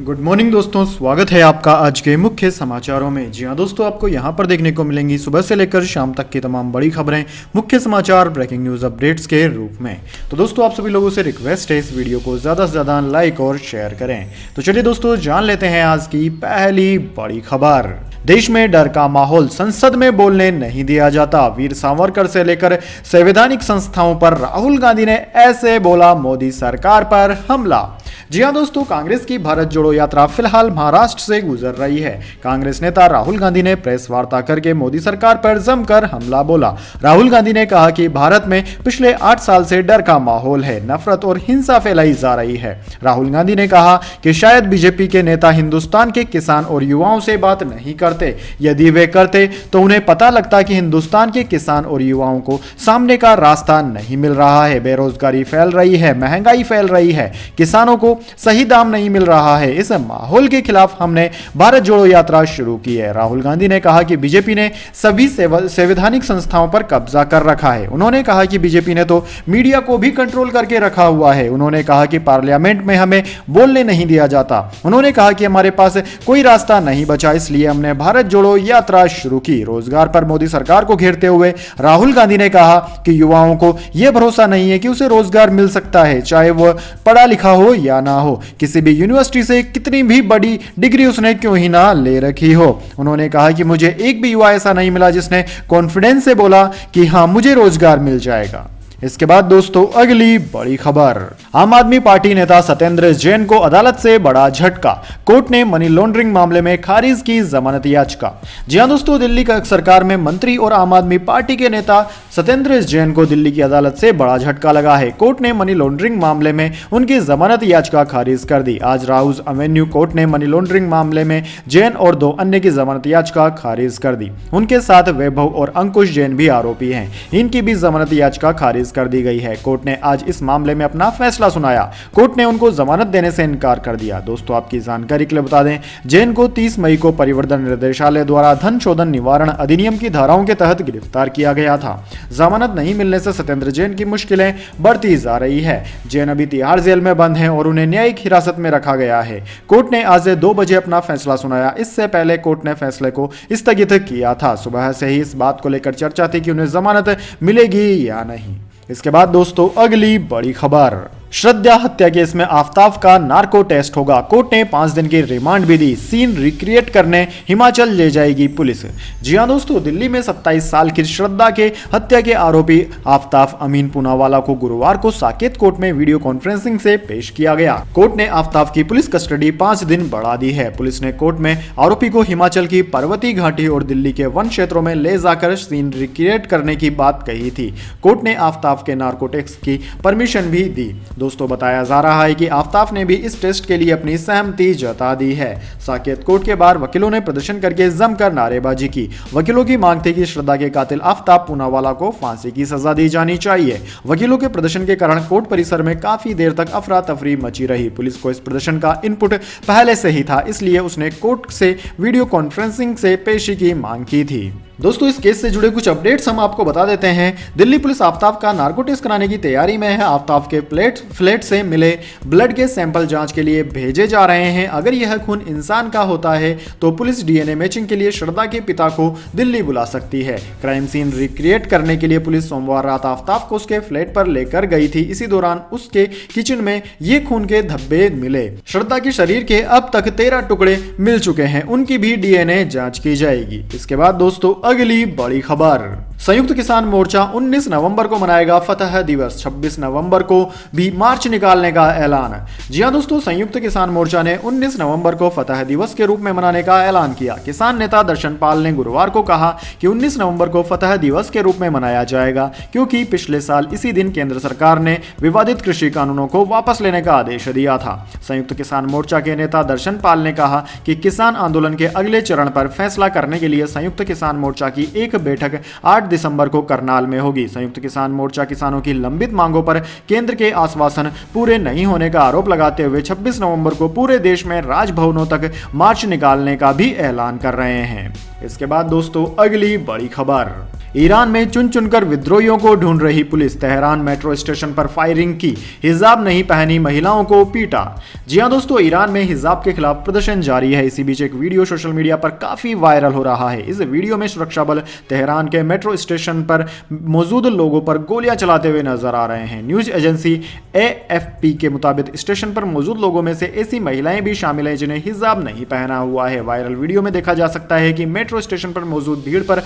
Good morning दोस्तों, स्वागत है आपका आज के मुख्य समाचारों में। जी हाँ दोस्तों, आपको यहाँ पर देखने को मिलेंगी सुबह से लेकर शाम तक की तमाम बड़ी खबरें, मुख्य समाचार, ब्रेकिंग न्यूज़ अपडेट्स के रूप में। तो दोस्तों आप सभी लोगों से रिक्वेस्ट है इस वीडियो को ज़्यादा से ज़्यादा लाइक और शेयर करें। तो चलिए दोस्तों जान लेते हैं आज की पहली बड़ी खबर। देश में डर का माहौल, संसद में बोलने नहीं दिया जाता। वीर सावरकर से लेकर संवैधानिक संस्थाओं पर राहुल गांधी ने ऐसे बोला मोदी सरकार पर हमला। जी हां दोस्तों, कांग्रेस की भारत जोड़ो यात्रा फिलहाल महाराष्ट्र से गुजर रही है। कांग्रेस नेता राहुल गांधी ने प्रेस वार्ता करके मोदी सरकार पर जमकर हमला बोला। राहुल गांधी ने कहा कि भारत में पिछले 8 साल से डर का माहौल है, नफरत और हिंसा फैलाई जा रही है। राहुल गांधी ने कहा कि शायद बीजेपी के नेता हिंदुस्तान के किसान और युवाओं से बात नहीं करते। यदि वे करते तो उन्हें पता लगता कि हिंदुस्तान के किसान और युवाओं को सामने का रास्ता नहीं मिल रहा है। बेरोजगारी फैल रही है, महंगाई फैल रही है, किसानों को सही दाम नहीं मिल रहा है। इस माहौल के खिलाफ हमने भारत जोड़ो यात्रा शुरू की है। राहुल गांधी ने कहा कि बीजेपी ने सभी संवैधानिक संस्थाओं पर कब्जा कर रखा है। उन्होंने कहा कि बीजेपी ने तो मीडिया को भी कंट्रोल करके रखा हुआ है। उन्होंने कहा कि पार्लियामेंट में हमें बोलने नहीं दिया जाता। उन्होंने कहा कि हमारे पास कोई रास्ता नहीं बचा, इसलिए हमने भारत जोड़ो यात्रा शुरू की। रोजगार पर मोदी सरकार को घेरते हुए राहुल गांधी ने कहा कि युवाओं को यह भरोसा नहीं है कि उसे रोजगार मिल सकता है, चाहे वह पढ़ा लिखा हो या ना हो, किसी भी यूनिवर्सिटी से कितनी भी बड़ी डिग्री उसने क्यों ही ना ले रखी हो। उन्होंने कहा कि मुझे एक भी युवा ऐसा नहीं मिला जिसने कॉन्फिडेंस से बोला कि हां मुझे रोजगार मिल जाएगा। इसके बाद दोस्तों अगली बड़ी खबर। आम आदमी पार्टी नेता सत्येंद्र जैन को अदालत से बड़ा झटका। कोर्ट ने मनी लॉन्ड्रिंग मामले में खारिज की जमानत याचिका। जी हां दोस्तों, दिल्ली सरकार में मंत्री और आम आदमी पार्टी के नेता सत्येंद्र जैन को दिल्ली की अदालत से बड़ा झटका लगा है। कोर्ट ने मनी लॉन्ड्रिंग मामले में उनकी जमानत याचिका खारिज कर दी। आज राउज एवेन्यू कोर्ट ने मनी लॉन्ड्रिंग मामले में जैन और 2 अन्य की जमानत याचिका खारिज कर दी। उनके साथ वैभव और अंकुश जैन भी आरोपी हैं। इनकी भी जमानत याचिका खारिज कर दी गई है। कोर्ट ने आज इस मामले में अपना फैसला सुनाया। कोर्ट ने उनको जमानत देने से इनकार कर दिया। दोस्तों आपकी जानकारी के लिए बता दें, जैन को 30 मई को परिवर्तन निर्देशालय द्वारा धन शोधन निवारण अधिनियम की धाराओं के तहत गिरफ्तार किया गया था। जमानत नहीं मिलने से सत्येंद्र जैन की मुश्किलें बढ़ती जा रही है। जैन अभी तिहाड़ जेल में बंद हैं और उन्हें न्यायिक हिरासत में रखा गया है। कोर्ट ने आज 2 बजे अपना फैसला सुनाया। इससे पहले कोर्ट ने फैसले को स्थगित किया था। सुबह से ही इस बात को लेकर चर्चा थी कि उन्हें जमानत मिलेगी या नहीं। इसके बाद दोस्तों अगली बड़ी खबर। श्रद्धा हत्या केस में आफताब का नार्को टेस्ट होगा। कोर्ट ने 5 दिन की रिमांड भी दी। सीन रिक्रिएट करने हिमाचल ले जाएगी पुलिस। जी हां दोस्तों, दिल्ली में 27 साल की श्रद्धा के हत्या के आरोपी आफताब अमीन पूनावाला को गुरुवार को साकेत कोर्ट में वीडियो कॉन्फ्रेंसिंग से पेश किया गया। कोर्ट ने आफताब की पुलिस कस्टडी 5 दिन बढ़ा दी है। पुलिस ने कोर्ट में आरोपी को हिमाचल की पर्वतीय घाटी और दिल्ली के वन क्षेत्रों में ले जाकर सीन रिक्रिएट करने की बात कही थी। कोर्ट ने आफताब के नार्को टेस्ट की परमिशन भी दी। दोस्तों बताया जा रहा है कि आफताब ने भी इस टेस्ट के लिए अपनी सहमति जता दी है। साकेत कोर्ट के बाहर वकीलों ने प्रदर्शन करके जमकर नारेबाजी की। वकीलों की मांग थी कि श्रद्धा के कातिल आफताब पूनावाला को फांसी की सजा दी जानी चाहिए। वकीलों के प्रदर्शन के कारण कोर्ट परिसर में काफी देर तक अफरा तफरी मची रही। पुलिस को इस प्रदर्शन का इनपुट पहले से ही था, इसलिए उसने कोर्ट से वीडियो कॉन्फ्रेंसिंग से पेशी की मांग की थी। दोस्तों इस केस से जुड़े कुछ अपडेट्स हम आपको बता देते हैं। दिल्ली पुलिस आफताब का नार्को टेस्ट कराने की तैयारी में है। आफताब के फ्लैट से मिले ब्लड के सैंपल जांच के लिए भेजे जा रहे हैं। अगर यह खून इंसान का होता है तो पुलिस डीएनए मैचिंग के लिए श्रद्धा के पिता को दिल्ली बुला सकती है। क्राइम सीन रिक्रिएट करने के लिए पुलिस सोमवार रात आफताब को उसके फ्लैट पर लेकर गई थी। इसी दौरान उसके किचन में ये खून के धब्बे मिले। श्रद्धा के शरीर के अब तक 13 टुकड़े मिल चुके हैं। उनकी भी डीएनए जांच की जाएगी। इसके बाद दोस्तों अगली बड़ी खबर। संयुक्त किसान मोर्चा 19 नवंबर को मनाएगा फतह दिवस। 26 नवंबर को भी मार्च निकालने का ऐलान। जी हां दोस्तों, संयुक्त किसान मोर्चा ने 19 नवंबर को फतह दिवस के रूप में मनाने का ऐलान किया। किसान नेता दर्शन पाल ने गुरुवार को कहा कि 19 नवंबर को फतह दिवस के रूप में मनाया जाएगा, क्योंकि पिछले साल इसी दिन केंद्र सरकार ने विवादित कृषि कानूनों को वापस लेने का आदेश दिया था। संयुक्त किसान मोर्चा के नेता दर्शन पाल ने कहा कि किसान आंदोलन के अगले चरण पर फैसला करने के लिए संयुक्त किसान मोर्चा की एक बैठक 8 दिसंबर को करनाल में होगी। संयुक्त किसान मोर्चा किसानों की लंबित मांगों पर केंद्र के आश्वासन पूरे नहीं होने का आरोप लगाते हुए 26 नवंबर को पूरे देश में राजभवनों तक मार्च निकालने का भी ऐलान कर रहे हैं। इसके बाद दोस्तों अगली बड़ी खबर। ईरान में चुन चुनकर विद्रोहियों को ढूंढ रही पुलिस, तेहरान मेट्रो स्टेशन पर फायरिंग की, हिजाब नहीं पहनी महिलाओं को पीटा। जी हां दोस्तों, ईरान में हिजाब के खिलाफ प्रदर्शन जारी है। इसी बीच एक वीडियो सोशल मीडिया पर काफी वायरल हो रहा है। इस वीडियो में सुरक्षा बल तेहरान के मेट्रो स्टेशन पर मौजूद लोगों पर गोलियां चलाते हुए नजर आ रहे हैं। न्यूज एजेंसी AFP के मुताबिक स्टेशन पर मौजूद लोगों में से ऐसी महिलाएं भी शामिल हैं जिन्हें हिजाब नहीं पहना हुआ है। वायरल वीडियो में देखा जा सकता है कि मेट्रो स्टेशन पर मौजूद भीड़ पर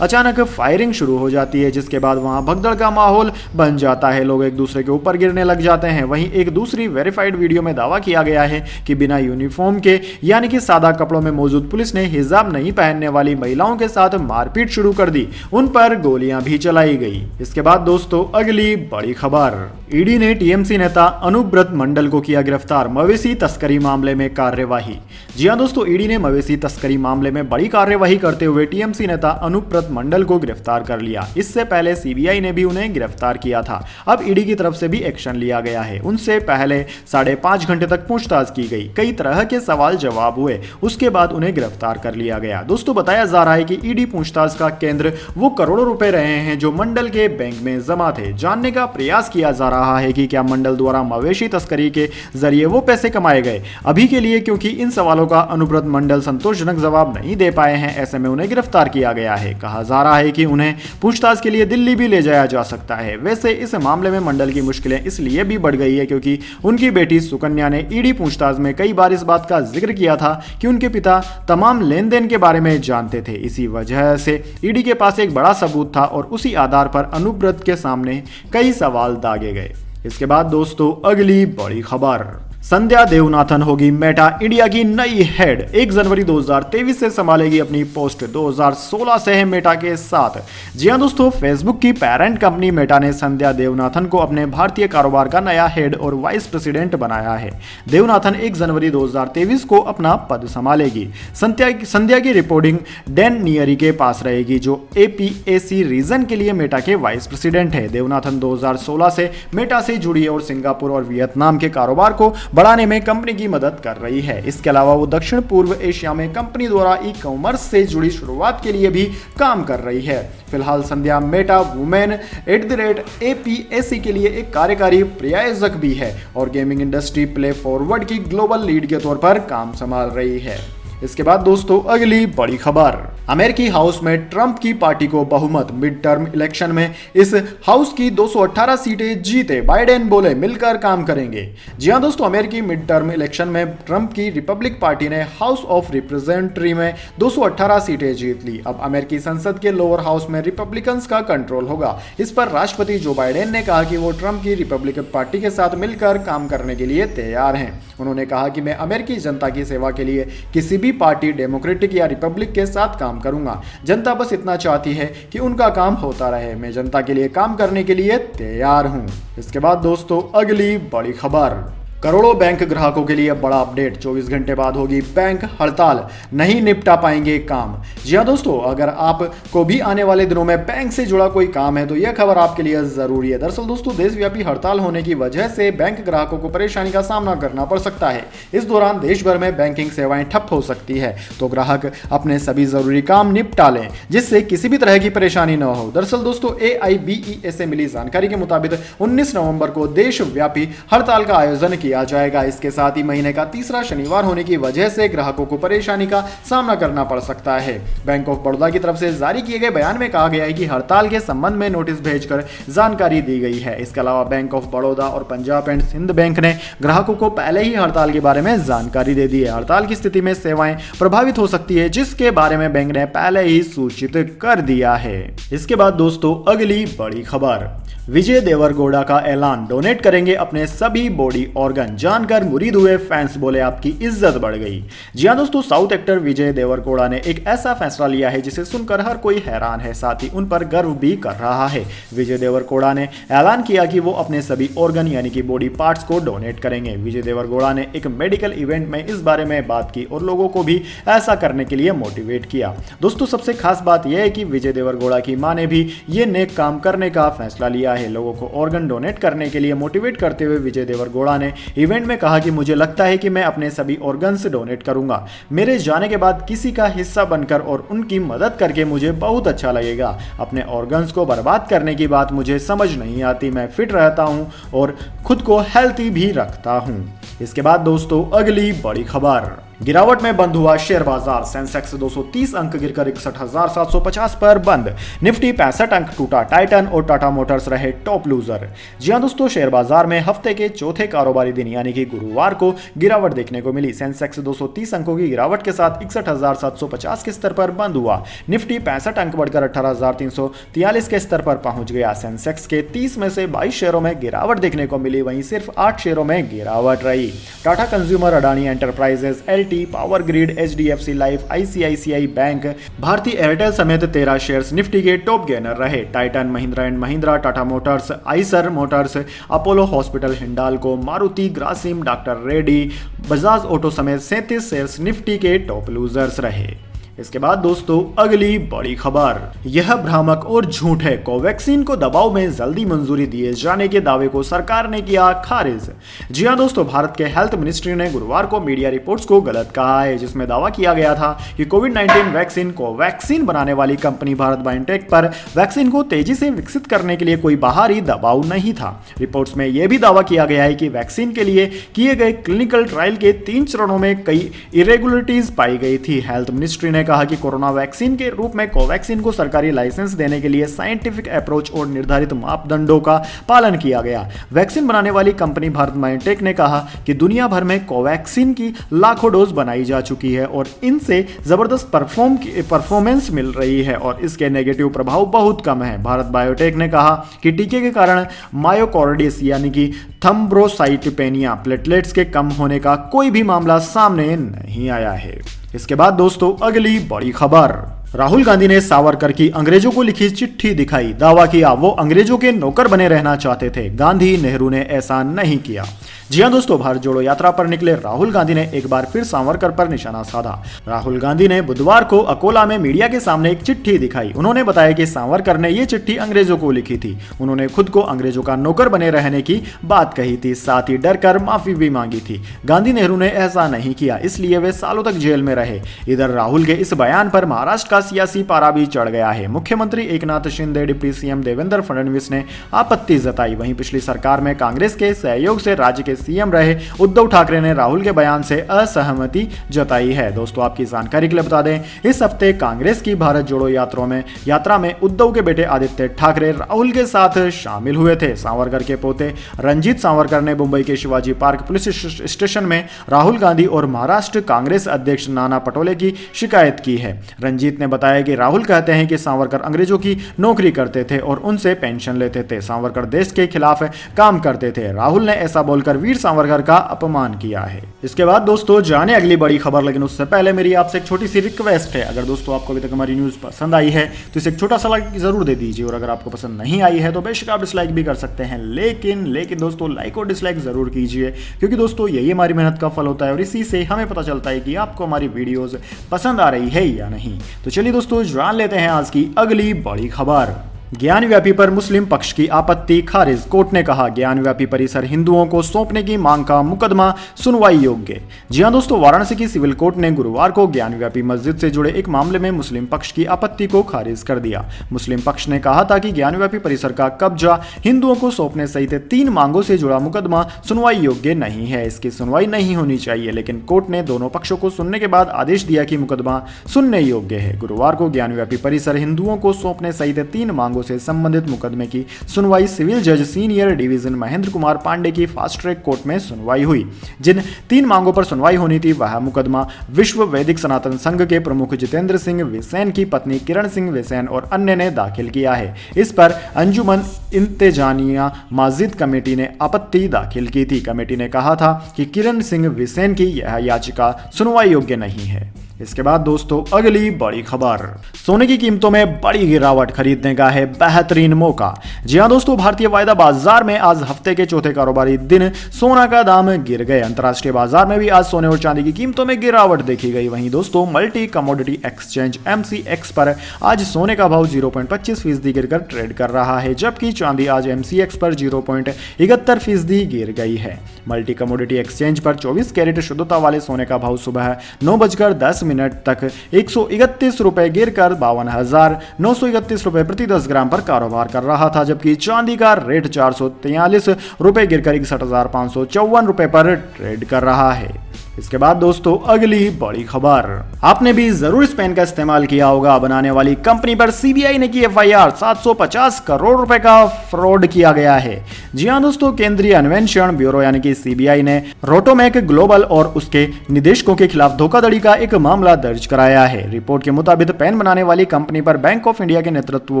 अचानक फायरिंग शुरू हो जाती है, जिसके बाद वहां भगदड़ का माहौल बन जाता है। लोग एक दूसरे के ऊपर गिरने लग जाते हैं। वहीं एक दूसरी वेरीफाइड वीडियो में दावा किया गया है कि बिना यूनिफॉर्म के यानी कि सादा कपड़ों में मौजूद पुलिस ने हिजाब नहीं पहनने वाली महिलाओं के साथ मारपीट शुरू कर दी, उन पर गोलियां भी चलाई गई। इसके बाद दोस्तों अगली बड़ी खबर, ईडी ने टीएमसी नेता अनुब्रत मंडल को किया गिरफ्तार, मवेशी तस्करी मामले में कार्यवाही। जी हां दोस्तों, ईडी ने मवेशी तस्करी मामले में बड़ी कार्यवाही करते हुए टीएमसी नेता अनुब्रत मंडल को गिरफ्तार कर लिया। इससे पहले सीबीआई ने भी उन्हें गिरफ्तार किया था। अब ईडी की तरफ से भी एक्शन लिया गया है। उनसे पहले 5.5 घंटे तक पूछताछ की गई, कई तरह के सवाल जवाब हुए, उसके बाद उन्हें गिरफ्तार कर लिया गया। दोस्तों बताया जा रहा है कि ईडी पूछताछ का केंद्र वो करोड़ों रुपए रहे हैं जो मंडल के बैंक में जमा थे। जानने का प्रयास किया जा रहा है कि क्या मंडल द्वारा मवेशी तस्करी के जरिए वो पैसे कमाए गए। अभी के लिए क्योंकि इन सवालों का अनुब्रत मंडल संतोषजनक जवाब नहीं दे पाए हैं, ऐसे में उन्हें गिरफ्तार किया गया है। कहा जा रहा है कि उन्हें पूछताछ के लिए दिल्ली भी ले जाया जा सकता है। वैसे इस मामले में मंडल की मुश्किलें इसलिए भी बढ़ गई है क्योंकि उनकी बेटी सुकन्या ने ईडी पूछताछ में कई बार इस बात का जिक्र किया था कि उनके पिता तमाम लेन देन के बारे में जानते थे। इसी वजह से ईडी के पास एक बड़ा सबूत था और उसी आधार पर अनुब्रत के सामने कई सवाल दागे गए। इसके बाद दोस्तों अगली बड़ी खबर, संध्या देवनाथन होगी मेटा इंडिया की नई हेड। 1 जनवरी 2023 से संभालेगी अपनी पोस्ट। 2016 से है मेटा के साथ। जी हां दोस्तों, फेसबुक की पेरेंट कंपनी मेटा ने संध्या देवनाथन को अपने भारतीय कारोबार का नया हेड और वाइस प्रेसिडेंट बनाया है। देवनाथन 1 जनवरी 2023 को अपना पद संभालेगी। संध्या की रिपोर्टिंग डैन नियरी के पास रहेगी, जो APAC रीजन के लिए मेटा के वाइस प्रेसिडेंट है। देवनाथन 2016 से मेटा से जुड़ी और सिंगापुर और वियतनाम के कारोबार को बढ़ाने में कंपनी की मदद कर रही है। इसके अलावा वो दक्षिण पूर्व एशिया में कंपनी द्वारा ई-कॉमर्स से जुड़ी शुरुआत के लिए भी काम कर रही है। फिलहाल संध्या मेटा वुमेन @APAC के लिए एक कार्यकारी प्रायोजक भी है और गेमिंग इंडस्ट्री प्ले फॉरवर्ड की ग्लोबल लीड के तौर पर काम संभाल रही है। इसके बाद दोस्तों अगली बड़ी खबर, अमेरिकी हाउस में ट्रंप की पार्टी को बहुमत। मिड टर्म इलेक्शन में इस हाउस की 218 सीटें जीते, बाइडेन बोले मिलकर काम करेंगे। जी हां दोस्तों, अमेरिकी मिड टर्म इलेक्शन में ट्रंप की रिपब्लिक पार्टी ने हाउस ऑफ रिप्रेजेंटेटिव में 218 सीटें जीत ली। अब अमेरिकी संसद के लोअर हाउस में रिपब्लिकन्स का कंट्रोल होगा। इस पर राष्ट्रपति जो बाइडेन ने कहा कि वो ट्रंप की रिपब्लिकन पार्टी के साथ मिलकर काम करने के लिए तैयार हैं। उन्होंने कहा कि मैं अमेरिकी जनता की सेवा के लिए किसी भी पार्टी डेमोक्रेटिक या रिपब्लिक के साथ काम करूंगा। जनता बस इतना चाहती है कि उनका काम होता रहे। मैं जनता के लिए काम करने के लिए तैयार हूं। इसके बाद दोस्तों अगली बड़ी खबर, करोड़ों बैंक ग्राहकों के लिए बड़ा अपडेट। 24 घंटे बाद होगी बैंक हड़ताल, नहीं निपटा पाएंगे काम। जी हां दोस्तों, अगर आपको भी आने वाले दिनों में बैंक से जुड़ा कोई काम है तो यह खबर आपके लिए जरूरी है। दरअसल दोस्तों, देशव्यापी हड़ताल होने की वजह से बैंक ग्राहकों को परेशानी का सामना करना पड़ सकता है। इस दौरान देश भर में बैंकिंग सेवाएं ठप हो सकती है, तो ग्राहक अपने सभी जरूरी काम निपटा लें जिससे किसी भी तरह की परेशानी न हो। दरअसल दोस्तों, AIBEA से मिली जानकारी के मुताबिक 19 नवंबर को देशव्यापी हड़ताल का आयोजन किया जाएगा। इसके साथ ही महीने का तीसरा शनिवार होने की वजह से ग्राहकों को परेशानी का सामना करना पड़ सकता है। बैंक ऑफ बड़ौदा की तरफ से जारी किए गए बयान में कहा गया है कि हड़ताल के संबंध में नोटिस भेजकर जानकारी दी गई है। इसके अलावा बैंक ऑफ बड़ौदा और पंजाब एंड सिंध बैंक ने ग्राहकों को पहले ही हड़ताल के बारे में जानकारी दे दी है। हड़ताल की स्थिति में सेवाएं प्रभावित हो सकती है, जिसके बारे में बैंक ने पहले ही सूचित कर दिया है। इसके बाद दोस्तों अगली बड़ी खबर, विजय देवरकोंडा का ऐलान, डोनेट करेंगे अपने सभी बॉडी ऑर्गन। जानकर मुरीद हुए फैंस बोले आपकी इज्जत बढ़ गई। जी हां दोस्तों, साउथ एक्टर विजय देवरकोंडा ने एक ऐसा फैसला लिया है जिसे सुनकर हर कोई हैरान है, साथ ही उन पर गर्व भी कर रहा है। विजय देवरकोंडा ने ऐलान किया कि वो अपने सभी ऑर्गन यानी कि बॉडी पार्ट्स को डोनेट करेंगे। विजय देवरकोंडा ने एक मेडिकल इवेंट में इस बारे में बात की और लोगों को भी ऐसा करने के लिए मोटिवेट किया। दोस्तों सबसे खास बात यह है कि विजय देवरकोंडा की मां ने भी ये नेक काम करने का फैसला लिया है। लोगों को ऑर्गन डोनेट करने के लिए मोटिवेट करते हुए विजय देवरकोंडा ने इवेंट में कहा कि मुझे लगता है कि मैं अपने सभी ऑर्गन्स डोनेट करूंगा। मेरे जाने के बाद किसी का हिस्सा बनकर और उनकी मदद करके मुझे बहुत अच्छा लगेगा। अपने ऑर्गन्स को बर्बाद करने की बात मुझे समझ नहीं आती। मैं फिट रहता हूं और खुद को हेल्थी भी रखता हूं। इसके बाद दोस्तों अगली बड़ी खबर, गिरावट में बंद हुआ शेयर बाजार। सेंसेक्स 230 अंक गिरकर 61,750 पर बंद। निफ्टी 65 अंक टूटा। टाइटन और टाटा मोटर्स रहे टॉप लूजर। जी हां दोस्तों, शेयर बाजार में हफ्ते के चौथे कारोबारी दिन यानी कि गुरुवार को गिरावट देखने को मिली। सेंसेक्स 230 अंकों की गिरावट के साथ 61,750 के स्तर पर बंद हुआ। निफ्टी 65 अंक बढ़कर 18,343 के स्तर पर पहुंच गया। सेंसेक्स के 30 में से 22 शेयरों में गिरावट देखने को मिली, वहीं सिर्फ 8 शेयरों में गिरावट रही। Tata Consumer, Adani Enterprises, Power Grid, HDFC Life, ICICI Bank, Bharti Airtel समेत 13 शेयर्स निफ्टी के टॉप गेनर रहे। Titan, Mahindra and Mahindra, Tata Motors, Eicher Motors, Apollo Hospital, Hindalco, Maruti, Grasim, doctor Reddy, Bajaj Auto समेत 37 शेयर्स निफ्टी के टॉप लूजर्स रहे। इसके बाद दोस्तों अगली बड़ी खबर, यह भ्रामक और झूठ है। कोवैक्सीन को दबाव में जल्दी मंजूरी दिए जाने के दावे को सरकार ने किया खारिज। जी हां दोस्तों, भारत के हेल्थ मिनिस्ट्री ने गुरुवार को मीडिया रिपोर्ट्स को गलत कहा है, जिसमें दावा किया गया था कि कोविड-19 वैक्सीन कोवैक्सीन बनाने वाली कंपनी भारत बायोटेक पर वैक्सीन को तेजी से विकसित करने के लिए कोई बाहरी दबाव नहीं था। रिपोर्ट्स में यह भी दावा किया गया है कि वैक्सीन के लिए किए गए क्लिनिकल ट्रायल के 3 चरणों में कई इरेगुलरिटीज पाई गई थी। हेल्थ मिनिस्ट्री ने कहा कि कोरोना वैक्सीन के रूप में कोवैक्सीन को सरकारी लाइसेंस देने के लिए साइंटिफिक अप्रोच और निर्धारित मापदंडों का पालन किया गया। वैक्सीन बनाने वाली कंपनी भारत बायोटेक ने कहा कि दुनिया भर में कोवैक्सीन की लाखों डोज बनाई जा चुकी है और इनसे जबरदस्त परफॉर्मेंस मिल रही है और इसके नेगेटिव प्रभाव बहुत कम है। भारत बायोटेक ने कहा कि टीके के कारण मायोकार्डिस यानी कि थ्रोम्बोसाइटोपेनिया, प्लेटलेट्स के कम होने का कोई भी मामला सामने नहीं आया है। इसके बाद दोस्तों अगली बड़ी खबर, राहुल गांधी ने सावरकर की अंग्रेजों को लिखी चिट्ठी दिखाई। दावा किया वो अंग्रेजों के नौकर बने रहना चाहते थे। गांधी नेहरू ने ऐसा नहीं किया। जी हां दोस्तों, भारत जोड़ो यात्रा पर निकले राहुल गांधी ने एक बार फिर सावरकर पर निशाना साधा। राहुल गांधी ने बुधवार को अकोला में मीडिया के सामने एक चिट्ठी दिखाई। उन्होंने बताया कि सावरकर ने यह चिट्ठी अंग्रेजों को लिखी थी। उन्होंने खुद को अंग्रेजों का नौकर बने रहने की बात कही थी, साथ ही डरकर माफी भी मांगी थी। गांधी नेहरू ने ऐसा नहीं किया, इसलिए वे सालों तक जेल में रहे। इधर राहुल के इस बयान पर महाराष्ट्र का सियासी पारा भी चढ़ गया है। मुख्यमंत्री एकनाथ शिंदे, डिप्टी सीएम देवेंद्र फडणवीस ने आपत्ति जताई। वहीं पिछली सरकार में कांग्रेस के सहयोग से राज्य के सीएम रहे उद्धव ठाकरे ने राहुल के बयान से असहमति जताई है। दोस्तों आपकी जानकारी के लिए बता दें, इस हफ्ते कांग्रेस की भारत जोड़ो यात्रा में उद्धव के बेटे आदित्य ठाकरे राहुल के साथ शामिल हुए थे। सावरकर के पोते रंजीत सावरकर ने मुंबई के शिवाजी पार्क पुलिस स्टेशन में राहुल गांधी और महाराष्ट्र कांग्रेस अध्यक्ष नाना पटोले की शिकायत की है। रंजीत ने बताया कि राहुल कहते हैं कि सावरकर अंग्रेजों की नौकरी करते थे और उनसे पेंशन लेते थे। सावरकर देश के खिलाफ काम करते थे। राहुल ने ऐसा बोलकर वीर सावरकर का अपमान किया है। इसके बाद दोस्तों जाने अगली बड़ी खबर, लेकिन उससे पहले मेरी आपसे एक छोटी सी रिक्वेस्ट है। अगर दोस्तों आपको अभी तक हमारी न्यूज पसंद आई है तो इसे एक छोटा सा लाइक जरूर दे दीजिए, और अगर आपको पसंद नहीं आई है तो बेशक आप डिसलाइक भी कर सकते हैं, लेकिन दोस्तों लाइक और डिसलाइक जरूर कीजिए, क्योंकि दोस्तों यही हमारी मेहनत का फल होता है और इसी से हमें पता चलता है कि आपको हमारी वीडियोस पसंद आ रही है या नहीं। तो चलिए दोस्तों जान लेते हैं आज की अगली बड़ी खबर। ज्ञानव्यापी पर मुस्लिम पक्ष की आपत्ति खारिज। कोर्ट ने कहा ज्ञानव्यापी परिसर हिंदुओं को सौंपने की मांग का मुकदमा सुनवाई योग्य। जी हां दोस्तों, वाराणसी की सिविल कोर्ट ने गुरुवार को ज्ञानव्यापी मस्जिद से जुड़े एक मामले में मुस्लिम पक्ष की आपत्ति को खारिज कर दिया। मुस्लिम पक्ष ने कहा था कि ज्ञानव्यापी परिसर का कब्जा हिंदुओं को सौंपने सहित 3 मांगों से जुड़ा मुकदमा सुनवाई योग्य नहीं है, इसकी सुनवाई नहीं होनी चाहिए। लेकिन कोर्ट ने दोनों पक्षों को सुनने के बाद आदेश दिया कि मुकदमा सुनने योग्य है। गुरुवार को ज्ञानव्यापी परिसर हिंदुओं को सौंपने सहित 3 मांगों से संबंधित मुकदमे की सुनवाई सिविल जज सीनियर डिवीजन महेंद्र कुमार पांडे की फास्ट ट्रैक कोर्ट में सुनवाई हुई। जिन 3 मांगों पर सुनवाई होनी थी वह मुकदमा विश्व वैदिक सनातन संघ के प्रमुख जितेंद्र सिंह विसेन की पत्नी किरण सिंह विसेन और अन्य ने दाखिल किया है। इस पर अंजुमन इंतेजानिया मस्जिद कमेटी ने आपत्ति दाखिल की थी। कमेटी ने कहा था कि किरण सिंह विसेन की यह याचिका सुनवाई योग्य नहीं है। इसके बाद दोस्तों अगली बड़ी खबर, सोने की कीमतों में बड़ी गिरावट, खरीदने का है बेहतरीन मौका। जी हां दोस्तों, भारतीय वायदा बाजार में आज हफ्ते के चौथे कारोबारी दिन सोना का दाम गिर गए। अंतर्राष्ट्रीय बाजार में भी आज सोने और चांदी की कीमतों में गिरावट देखी गई। वहीं दोस्तों मल्टी कमोडिटी एक्सचेंज MCX पर आज सोने का भाव 0.25% गिरकर ट्रेड कर रहा है, जबकि चांदी आज MCX पर 0.71% गिर गई है। मल्टी कमोडिटी एक्सचेंज पर 24 कैरेट शुद्धता वाले सोने का भाव सुबह 9:10 तक 131 रुपए गिरकर 52,931 रुपए प्रति 10 ग्राम पर कारोबार कर रहा था, जबकि चांदी का रेट 443 रुपए गिरकर 61,554 रुपए पर ट्रेड कर रहा है। इसके बाद दोस्तों अगली बड़ी खबर, आपने भी जरूर इस पेन का इस्तेमाल किया होगा। बनाने वाली कंपनी पर CBI ने की FIR, 750 करोड़ रुपए का फ्रॉड किया गया है। जी हां दोस्तों, केंद्रीय अन्वेषण ब्यूरो यानी कि CBI ने रोटोमैक ग्लोबल और उसके निदेशकों के खिलाफ धोखाधड़ी का एक मामला दर्ज कराया है। रिपोर्ट के मुताबिक पेन बनाने वाली कंपनी पर बैंक ऑफ इंडिया के नेतृत्व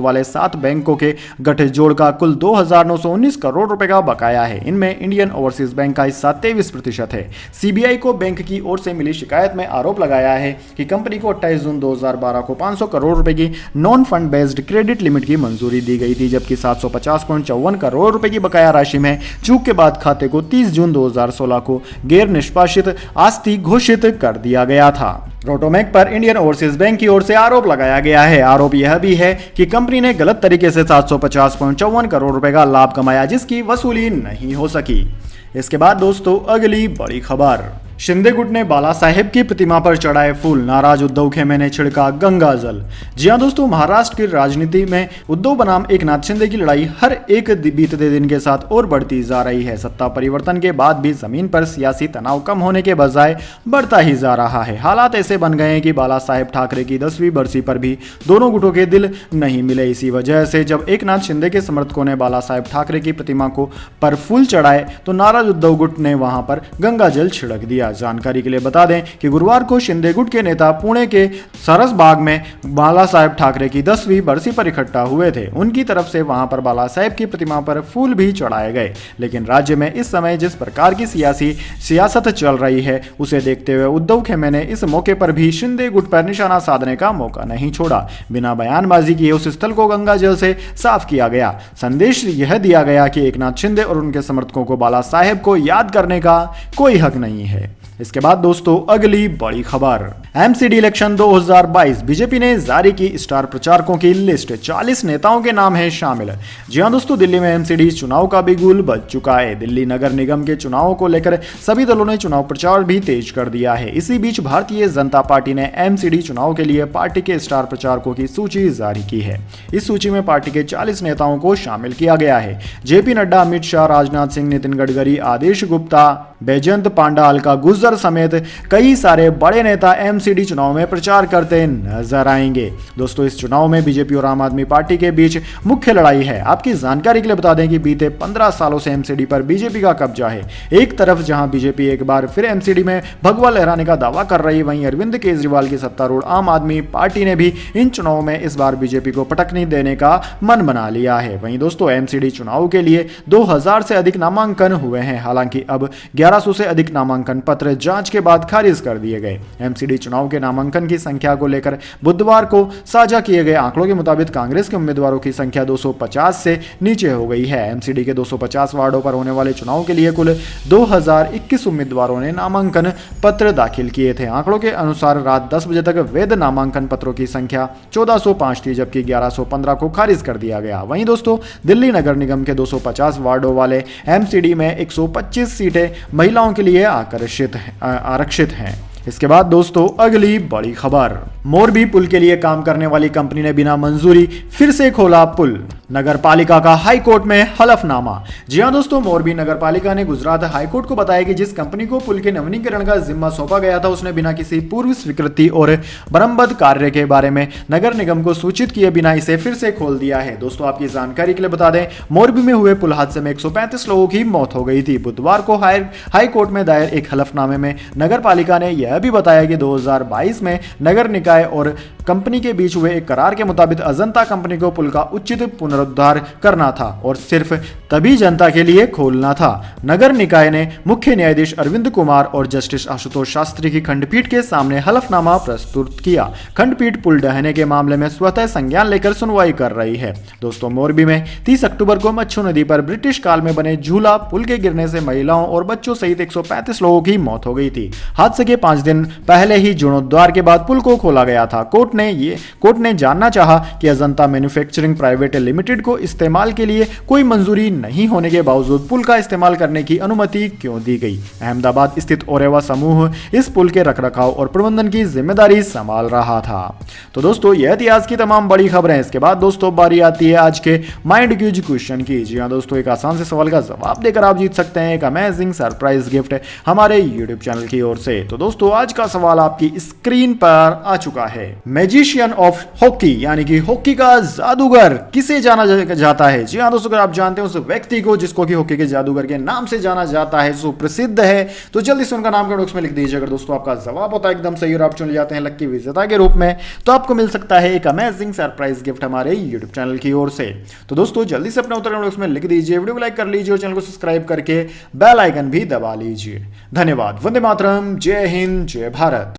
वाले 7 बैंकों के गठजोड़ का कुल 2,919 करोड़ रुपए का बकाया है। इनमें इंडियन ओवरसीज बैंक का हिस्सा 23% है। CBI को बैंक की ओर से मिली शिकायत में आरोप लगाया है कि कंपनी को 28 जून 2012 को 500 करोड़ रुपए की non fund based credit limit की मंजूरी दी गई थी, जबकि 750.54 करोड़ रुपए की बकाया राशि में चूक के बाद खाते को 30 जून 2016 को गैर निष्पादित आस्ति घोषित कर दिया गया था। रोटोमैक पर इंडियन ओवरसीज बैंक की ओर से आरोप लगाया गया है। आरोप यह भी है कि कंपनी ने गलत तरीके से 750.54 करोड़ रुपए का लाभ कमाया, जिसकी वसूली नहीं हो सकी। इसके बाद दोस्तों अगली बड़ी खबर, शिंदे गुट ने बाला साहेब की प्रतिमा पर चढ़ाए फूल, नाराज उद्धव खेमे ने छिड़का गंगा जल। जी हां दोस्तों, महाराष्ट्र की राजनीति में उद्धव बनाम एकनाथ शिंदे की लड़ाई हर एक बीतते दिन के साथ और बढ़ती जा रही है। सत्ता परिवर्तन के बाद भी जमीन पर सियासी तनाव कम होने के बजाय बढ़ता ही जा रहा है। हालात ऐसे बन गए हैं कि बाला साहेब ठाकरे की 10वीं बरसी पर भी दोनों गुटों के दिल नहीं मिले। इसी वजह से जब एकनाथ शिंदे के समर्थकों ने बाला साहेब ठाकरे की प्रतिमा को पर फूल चढ़ाए तो नाराज उद्धव गुट ने वहां पर गंगा जल छिड़क दिया। जानकारी के लिए बता दें कि गुरुवार को शिंदे गुट के नेता पुणे के सरसबाग में बाला साहेब ठाकरे की 10वीं बरसी पर इकट्ठा हुए थे। उनकी तरफ से वहां पर बाला साहेब की प्रतिमा पर फूल भी चढ़ाए गए। लेकिन राज्य में इस समय जिस प्रकार की सियासत चल रही है, उसे देखते हुए उद्धव खेमे ने इस मौके पर भी शिंदे गुट पर निशाना साधने का मौका नहीं छोड़ा। बिना बयानबाजी किए उस स्थल को गंगा जल से साफ किया गया। संदेश यह दिया गया कि एकनाथ शिंदे और उनके समर्थकों को बाला साहेब को याद करने का कोई हक नहीं है। इसके बाद दोस्तों अगली बड़ी खबर, MCD इलेक्शन 2022, बीजेपी ने जारी की स्टार प्रचारकों की लिस्ट, 40 नेताओं के नाम हैं शामिल। जी हां दोस्तों, दिल्ली में MCD चुनाव का भी गुल बज चुका है। दिल्ली नगर निगम के चुनावों को लेकर सभी दलों ने चुनाव प्रचार भी तेज कर दिया है। इसी बीच भारतीय जनता पार्टी ने MCD चुनाव के लिए पार्टी के स्टार प्रचारकों की सूची जारी की है। इस सूची में पार्टी के 40 नेताओं को शामिल किया गया है। JP नड्डा, अमित शाह, राजनाथ सिंह, नितिन गडकरी, आदेश गुप्ता, बैजयंत पांडा, अलका गुर्जर समेत कई सारे बड़े नेता MCD चुनाव में प्रचार करते नजर आएंगे। दोस्तों, इस चुनाव में बीजेपी और आम आदमी पार्टी के बीच मुख्य लड़ाई है। आपकी जानकारी के लिए बता दें कि बीते 15 सालों से MCD पर बीजेपी का कब्जा है। एक तरफ जहां बीजेपी एक बार फिर MCD में भगवा लहराने का दावा कर रही है, वहीं अरविंद केजरीवाल की सत्तारूढ़ आम आदमी पार्टी ने भी इन चुनाव में इस बार बीजेपी को पटकनी देने का मन बना लिया है। वहीं दोस्तों, MCD चुनाव के लिए 2000 से अधिक नामांकन हुए हैं। हालांकि अब 1100 से अधिक नामांकन पत्र जांच के बाद खारिज कर दिए गए। MCD चुनाव के नामांकन की संख्या को लेकर बुधवार को साझा किए गए आंकड़ों के मुताबिक कांग्रेस के उम्मीदवारों की संख्या 250 से नीचे हो गई है। MCD के 250 वार्डों पर होने वाले चुनाव के लिए कुल 2021 उम्मीदवारों ने नामांकन पत्र दाखिल किए थे। आंकड़ों के अनुसार रात 10 बजे तक वैध नामांकन पत्रों की संख्या 1405 थी, जबकि 1115 को खारिज कर दिया गया। वहीं दोस्तों, दिल्ली नगर निगम के 250 वार्डों वाले MCD में 125 सीटें महिलाओं के लिए आरक्षित हैं। इसके बाद दोस्तों अगली बड़ी खबर, मोरबी पुल के लिए काम करने वाली कंपनी ने बिना मंजूरी फिर से खोला पुल, नगर पालिका का हाई कोर्ट में हलफनामा। जी हां दोस्तों, मोरबी नगर पालिका ने गुजरात हाई कोर्ट को बताया कि जिस कंपनी को पुल के नवीनीकरण का जिम्मा सौंपा गया था, उसने बिना किसी पूर्व स्वीकृति और मरम्मत कार्य के बारे में नगर निगम को सूचित किए बिना इसे फिर से खोल दिया है। दोस्तों, आपकी जानकारी के लिए बता दें, मोरबी में हुए पुल हादसे में 135 लोगों की मौत हो गई थी। बुधवार को हाई कोर्ट में दायर एक हलफनामे में नगर पालिका ने यह भी बताया कि 2022 में नगर निकाय और कंपनी के बीच हुए एक करार के मुताबिक अजंता कंपनी को पुल का उचित पुनरुद्धार करना था और सिर्फ तभी जनता के लिए खोलना था। नगर निकाय ने मुख्य न्यायाधीश अरविंद कुमार और जस्टिस आशुतोष शास्त्री की खंडपीठ के सामने हलफनामा प्रस्तुत किया। खंडपीठ पुल ढहने के मामले में स्वतः संज्ञान लेकर सुनवाई कर रही है। दोस्तों, मोरबी में 30 अक्टूबर को मच्छू नदी पर ब्रिटिश काल में बने झूला पुल के गिरने से महिलाओं और बच्चों सहित 135 लोगों की मौत हो गई थी। हादसे के 5 दिन पहले ही जीर्णोद्धार के बाद पुल को खोला गया था। कोर्ट ने जानना चाहा कि अजंता मैन्युफैक्चरिंग प्राइवेट लिमिटेड को इस्तेमाल के लिए कोई मंजूरी नहीं होने के बावजूद पुल का इस्तेमाल करने की अनुमति क्यों दी गई। अहमदाबाद स्थित ओरेवा समूह इस पुल के रखरखाव और प्रबंधन की जिम्मेदारी संभाल रहा था। तो दोस्तों, यह थी आज की तमाम बड़ी खबरें। इसके बाद दोस्तों बारी आती है आज के माइंड क्यूज क्वेश्चन की। जी हाँ दोस्तों, एक आसान से सवाल का जवाब देकर आप जीत सकते हैं एक अमेजिंग सरप्राइज गिफ्ट हमारे यूट्यूब चैनल की ओर से। तो दोस्तों, आज का सवाल आपकी स्क्रीन पर आ चुका है। मैजिशियन ऑफ हॉकी यानी कि हॉकी का जादूगर किसे जाना जाता है? जी हाँ दोस्तों, अगर आप जानते हैं उस व्यक्ति को जिसको कि हॉकी के जादूगर के नाम से जाना जाता है, सुप्रसिद्ध है, तो जल्दी से उनका नाम कमेंट बॉक्स में लिख दीजिए। अगर दोस्तों आपका जवाब होता है एकदम सही और आप चुन जाते हैं लक्की विजेता के रूप में, तो आपको मिल सकता है एक अमेजिंग सरप्राइज गिफ्ट हमारे यूट्यूब चैनल की ओर से। तो दोस्तों, जल्दी से अपना उत्तर कमेंट बॉक्स में लिख दीजिए, वीडियो को लाइक कर लीजिए और चैनल को सब्सक्राइब करके बेल आइकन भी दबा लीजिए। धन्यवाद। वंदे मातरम। जय हिंद, जय भारत।